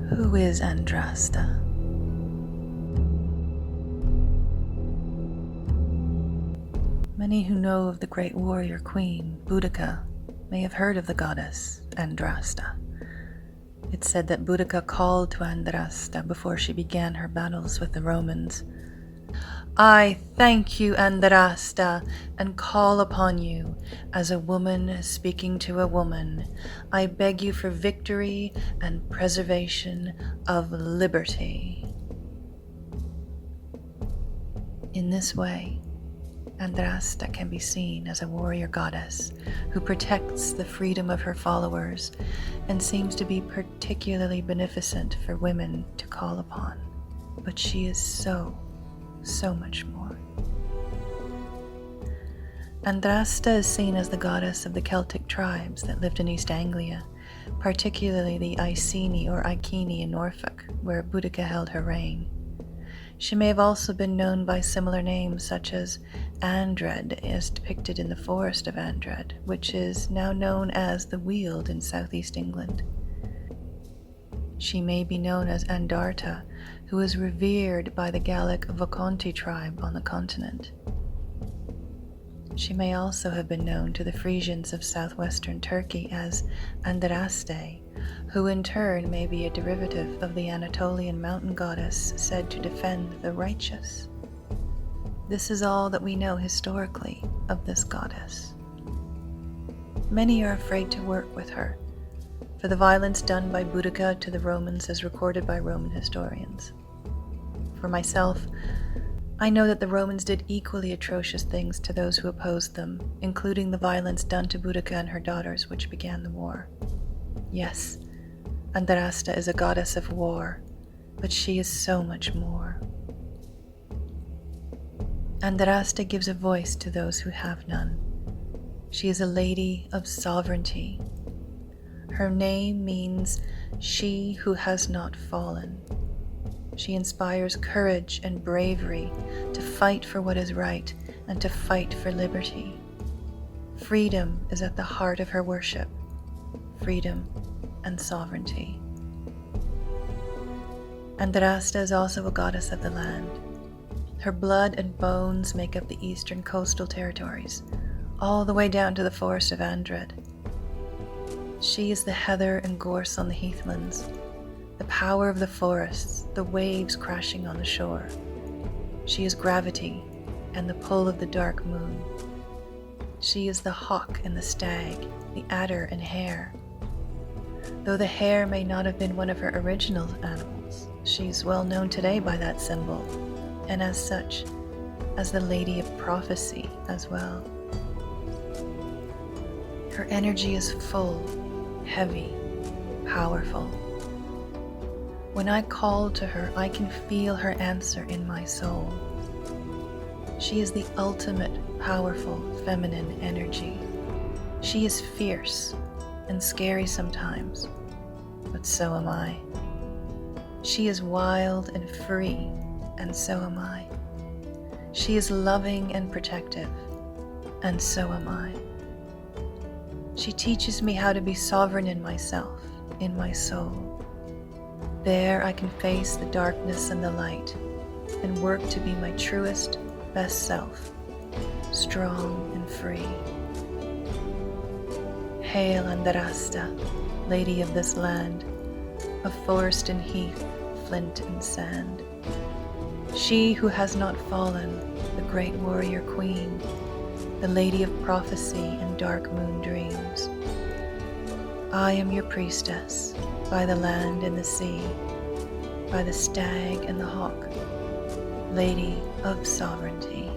Who is Andraste? Many who know of the great warrior queen, Boudica, may have heard of the goddess Andraste. It's said that Boudica called to Andraste before she began her battles with the Romans. I thank you, Andraste, and call upon you as a woman speaking to a woman. I beg you for victory and preservation of liberty. In this way, Andraste can be seen as a warrior goddess who protects the freedom of her followers and seems to be particularly beneficent for women to call upon. But she is so much more. Andraste is seen as the goddess of the Celtic tribes that lived in East Anglia, particularly the Iceni or Iceni in Norfolk, where Boudica held her reign. She may have also been known by similar names such as Andrade, as depicted in the Forest of Andrade, which is now known as the Weald in southeast England. She may be known as Andarta, who is revered by the Gallic Voconti tribe on the continent. She may also have been known to the Frisians of southwestern Turkey as Andraste, who in turn may be a derivative of the Anatolian mountain goddess said to defend the righteous. This is all that we know historically of this goddess. Many are afraid to work with her, for the violence done by Boudica to the Romans is recorded by Roman historians. For myself, I know that the Romans did equally atrocious things to those who opposed them, including the violence done to Boudica and her daughters, which began the war. Yes, Andraste is a goddess of war, but she is so much more. Andraste gives a voice to those who have none. She is a lady of sovereignty. Her name means she who has not fallen. She inspires courage and bravery to fight for what is right and to fight for liberty. Freedom is at the heart of her worship. Freedom and sovereignty. Andraste is also a goddess of the land. Her blood and bones make up the eastern coastal territories, all the way down to the Forest of Andrade. She is the heather and gorse on the heathlands, the power of the forests, the waves crashing on the shore. She is gravity and the pull of the dark moon. She is the hawk and the stag, the adder and hare. Though the hare may not have been one of her original animals, she's well known today by that symbol, and as such, as the Lady of Prophecy as well. Her energy is full, heavy, powerful. When I call to her, I can feel her answer in my soul. She is the ultimate powerful feminine energy. She is fierce and scary sometimes, but so am I. She is wild and free, and so am I. She is loving and protective, and so am I. She teaches me how to be sovereign in myself, in my soul. There I can face the darkness and the light, and work to be my truest, best self, strong and free. Hail Andraste, Lady of this land, of forest and heath, flint and sand. She who has not fallen, the great warrior queen, the Lady of Prophecy and dark moon dreams. I am your priestess, by the land and the sea, by the stag and the hawk, Lady of Sovereignty.